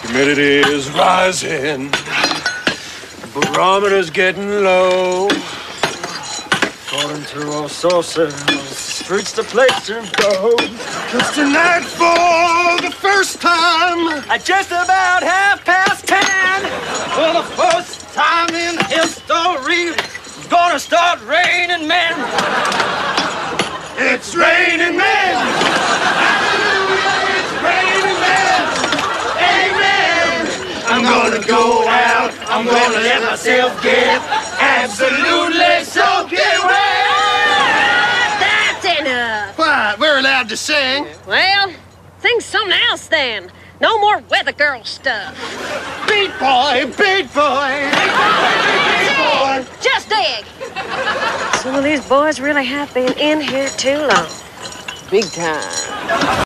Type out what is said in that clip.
Humidity is rising. Barometer's getting low. According to all sources, street's the place to go. 'Cause tonight, for the first time, At just about 10:30, for the first time in history, it's gonna start raining men. it's raining men. Hallelujah, it's raining men. Amen. I'm gonna go out. I'm gonna let myself get absolutely soaking wet. That's enough. What? We're allowed to sing. Well, sing something else then. No more weather girl stuff. Beat boy, beat boy. Beat boy. Just dig. Some of these boys really have been in here too long. Big time.